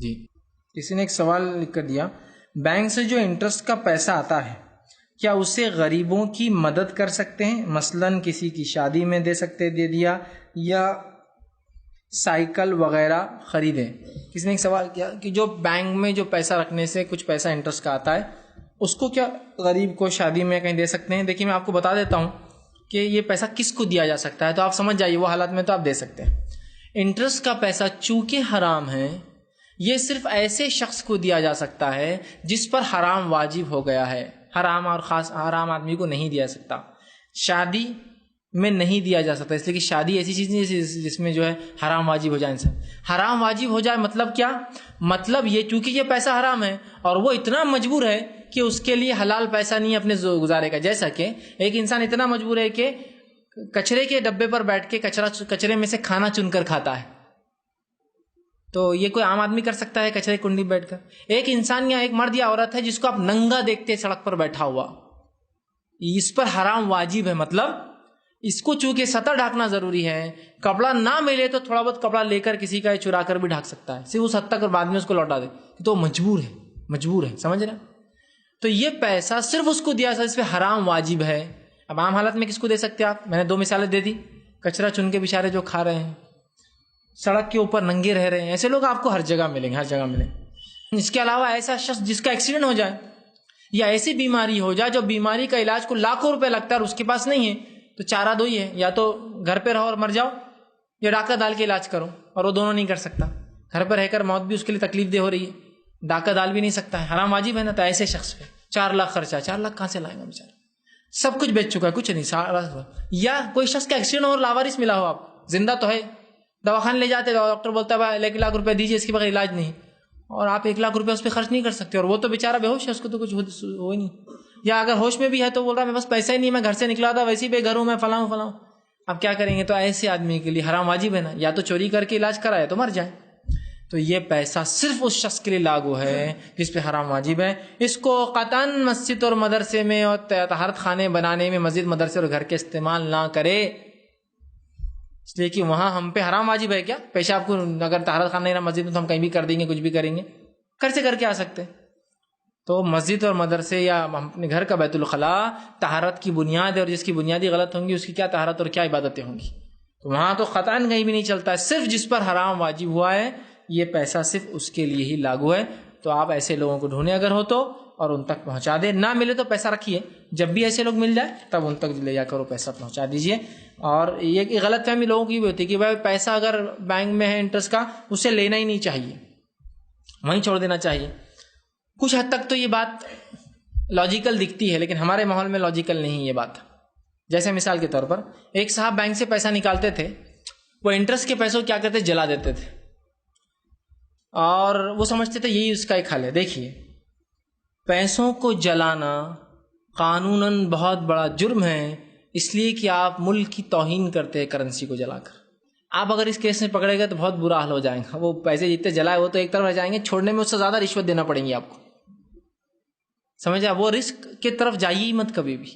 جی، کسی نے ایک سوال لکھ کر دیا، بینک سے جو انٹرسٹ کا پیسہ آتا ہے کیا اسے غریبوں کی مدد کر سکتے ہیں؟ مثلا کسی کی شادی میں دے دیا یا سائیکل وغیرہ خریدیں۔ کسی نے ایک سوال کیا کہ جو بینک میں جو پیسہ رکھنے سے کچھ پیسہ انٹرسٹ کا آتا ہے اس کو کیا غریب کو شادی میں کہیں دے سکتے ہیں؟ دیکھیے میں آپ کو بتا دیتا ہوں کہ یہ پیسہ کس کو دیا جا سکتا ہے، تو آپ سمجھ جائیے وہ حالات میں تو آپ دے سکتے ہیں۔ انٹرسٹ کا پیسہ چونکہ حرام ہے، یہ صرف ایسے شخص کو دیا جا سکتا ہے جس پر حرام واجب ہو گیا ہے، حرام اور خاص حرام آدمی کو نہیں دیا سکتا۔ شادی میں نہیں دیا جا سکتا، اس لیے کہ شادی ایسی چیز نہیں جس میں جو ہے حرام واجب ہو جائے انسان۔ حرام واجب ہو جائے مطلب کیا؟ مطلب یہ چونکہ یہ پیسہ حرام ہے اور وہ اتنا مجبور ہے کہ اس کے لیے حلال پیسہ نہیں ہے اپنے گزارے کا، جیسا کہ ایک انسان اتنا مجبور ہے کہ کچرے کے ڈبے پر بیٹھ کے کچرے میں سے کھانا چن کر کھاتا ہے، تو یہ کوئی عام آدمی کر سکتا ہے کچرے کنڈی بیٹھ کر؟ ایک انسان یا ایک مرد یا عورت ہے جس کو آپ ننگا دیکھتے سڑک پر بیٹھا ہوا، اس پر حرام واجب ہے، مطلب اس کو چونکہ سطح ڈھانکنا ضروری ہے، کپڑا نہ ملے تو تھوڑا بہت کپڑا لے کر کسی کا چرا کر بھی ڈھانک سکتا ہے، صرف اس حد تک اور بعد میں اس کو لوٹا دے، تو مجبور ہے، سمجھ رہے ہیں؟ تو یہ پیسہ صرف اس کو دیا جاتا ہے اس پہ حرام واجب ہے۔ اب عام حالت میں کس کو دے سکتے ہیں آپ؟ میں نے 2 مثالیں دے دی، کچرا چن کے بیچارے جو کھا رہے ہیں، سڑک کے اوپر ننگے رہ رہے ہیں، ایسے لوگ آپ کو ہر جگہ ملیں گے۔ اس کے علاوہ ایسا شخص جس کا ایکسیڈنٹ ہو جائے یا ایسی بیماری ہو جائے جو بیماری کا علاج کو لاکھوں روپے لگتا ہے اور اس کے پاس نہیں ہے، تو چارہ دو ہی ہے، یا تو گھر پہ رہو اور مر جاؤ یا ڈاکہ ڈال کے علاج کرو، اور وہ دونوں نہیں کر سکتا۔ گھر پہ رہ کر موت بھی اس کے لیے تکلیف دہ ہو رہی ہے، ڈاکہ ڈال بھی نہیں سکتا ہے، حرام واجب ہے نا۔ تو ایسے شخص پہ 4 لاکھ خرچہ، 4 لاکھ کہاں سے لائیں گا بیچارہ؟ سب کچھ بیچ چکا ہے، کچھ نہیں۔ یا کوئی شخص کا ایکسیڈنٹ اور لاوارث ملا ہو، آپ زندہ تو ہے، دواخانے لے جاتے، ڈاکٹر بولتا ہے بھائی 1 لاکھ روپے دیجیے اس کے بغیر علاج نہیں، اور آپ 1 لاکھ روپے اس پہ خرچ نہیں کر سکتے، اور وہ تو بیچارہ بے ہوش ہے، اس کو تو کچھ ہو ہی نہیں، یا اگر ہوش میں بھی ہے تو بول رہا ہے میں بس پیسہ ہی نہیں، میں گھر سے نکلا تھا ویسے ہی بے گھر ہوں، میں فلاں ہوں۔ اب کیا کریں گے؟ تو ایسے آدمی کے لیے حرام واجب ہے نا، یا تو چوری کر کے علاج کرائے تو مر جائے۔ تو یہ پیسہ صرف اس شخص کے لیے لاگو ہے جس پہ حرام واجب ہے۔ اس کو قطعاً مسجد اور مدرسے میں اور طہارت خانے بنانے میں مسجد مدرسے اور گھر کے استعمال نہ کرے، اس لیے کہ وہاں ہم پہ حرام واجب ہے۔ کیا پیشاب کو اگر طہارت خانہ نہیں رہا مسجد میں تو ہم کہیں بھی کر دیں گے، کچھ بھی کریں گے، گھر سے کر کے آ سکتے۔ تو مسجد اور مدرسے یا اپنے گھر کا بیت الخلاء طہارت کی بنیاد ہے، اور جس کی بنیادی غلط ہوں گی اس کی کیا طہارت اور کیا عبادتیں ہوں گی؟ تو وہاں تو قطعاً کہیں بھی نہیں چلتا ہے، صرف جس پر حرام واجب ہوا ہے یہ پیسہ صرف اس کے لیے ہی لاگو ہے۔ تو آپ ایسے لوگوں کو ڈھونڈیں اگر ہو تو، اور ان تک پہنچا دیں، نہ ملے تو پیسہ رکھیے، جب بھی ایسے لوگ مل جائے تب ان تک لے جا کر وہ پیسہ پہنچا دیجیے۔ اور یہ غلط فہمی لوگوں کی بھی ہوتی ہے کہ بھائی پیسہ اگر بینک میں ہے انٹرسٹ کا اسے لینا ہی نہیں چاہیے، وہیں چھوڑ دینا چاہیے۔ کچھ حد تک تو یہ بات لاجیکل دکھتی ہے، لیکن ہمارے ماحول میں لاجیکل نہیں یہ بات۔ جیسے مثال کے طور پر ایک صاحب بینک سے پیسہ نکالتے تھے، وہ انٹرسٹ کے پیسوں کیا کرتے؟ جلا دیتے تھے، اور وہ سمجھتے تھے یہی اس کا ایک حل ہے۔ دیکھیے پیسوں کو جلانا قانوناً بہت بڑا جرم ہے، اس لیے کہ آپ ملک کی توہین کرتے ہیں کرنسی کو جلا کر۔ آپ اگر اس کیس میں پکڑے گئے تو بہت برا حال ہو جائے گا، وہ پیسے جتنے جلائے وہ تو ایک طرف رہ جائیں گے، چھوڑنے میں اس سے زیادہ رشوت دینا پڑیں گی آپ کو، سمجھے؟ وہ رسک کی طرف جائیے ہی مت کبھی بھی۔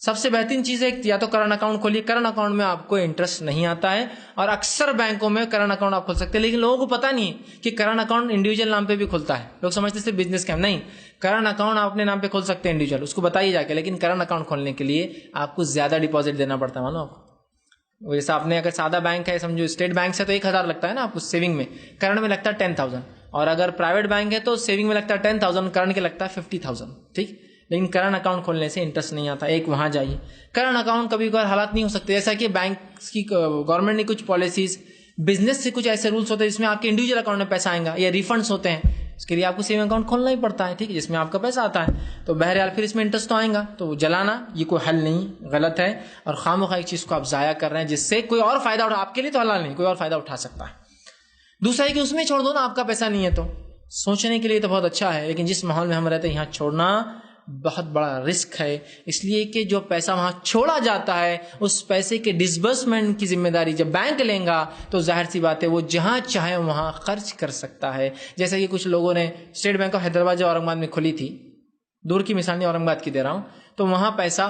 سب سے بہترین چیز ہے یا تو کرنٹ اکاؤنٹ کھولیے، کرنٹ اکاؤنٹ میں آپ کو انٹرسٹ نہیں آتا ہے، اور اکثر بینکوں میں کرنٹ اکاؤنٹ آپ کھول سکتے ہیں، لیکن لوگوں کو پتہ نہیں ہے کہ کرنٹ اکاؤنٹ انڈیویجول نام پہ بھی کھلتا ہے۔ لوگ سمجھتے صرف بزنس کا نہیں، کرنٹ اکاؤنٹ آپ اپنے نام پہ کھول سکتے ہیں انڈیویجول، اس کو بتائیے جا کے، لیکن کرنٹ اکاؤنٹ کھولنے کے لیے آپ کو زیادہ ڈپازٹ دینا پڑتا ہے، معلوم آپ کو؟ جیسے آپ نے اگر سادہ بینک ہے، سمجھو اسٹیٹ بینک سے، تو 1000 لگتا ہے نا آپ کو سیونگ میں، کرنٹ میں لگتا ہے 10000، اور اگر پرائیویٹ بینک ہے تو سیونگ میں لگتا ہے 10000، کرنٹ کے لگتا ہے 50000، ٹھیک؟ لیکن کرنٹ اکاؤنٹ کھولنے سے انٹرسٹ نہیں آتا۔ ایک وہاں جائیے، کرنٹ اکاؤنٹ کبھی کبھار حالات نہیں ہو سکتے، جیسا کہ بینک کی گورنمنٹ نے کچھ پالیسیز، بزنس سے کچھ ایسے رولس ہوتے ہیں جس میں آپ کے انڈیویجول اکاؤنٹ میں پیسہ آئے گا، یا ریفنڈس ہوتے ہیں، اس کے لیے آپ کو سیونگ اکاؤنٹ کھولنا ہی پڑتا ہے، ٹھیک ہے، جس میں آپ کا پیسہ آتا ہے۔ تو بہرحال پھر اس میں انٹرسٹ تو آئے گا، تو جلانا یہ کوئی حل نہیں، غلط ہے، اور خواہ ایک چیز کو آپ ضائع کر رہے ہیں جس سے کوئی اور فائدہ اٹھا، آپ کے لیے تو حلال نہیں، کوئی اور فائدہ اٹھا سکتا ہے۔ دوسرا ہے کہ اس میں چھوڑ دو نا، آپ کا پیسہ نہیں ہے تو سوچنے کے لیے تو بہت اچھا ہے، لیکن جس ماحول میں ہم رہتے ہیں یہاں چھوڑنا بہت بڑا رسک ہے، اس لیے کہ جو پیسہ وہاں چھوڑا جاتا ہے اس پیسے کے ڈسبرسمنٹ کی ذمہ داری جب بینک لیں گا تو ظاہر سی بات ہے وہ جہاں چاہے وہاں خرچ کر سکتا ہے۔ جیسے کہ کچھ لوگوں نے اسٹیٹ بینک آف حیدرآباد جو اورنگ آباد میں کھلی تھی، دور کی مثال نہیں، اورنگ آباد کی دے رہا ہوں، تو وہاں پیسہ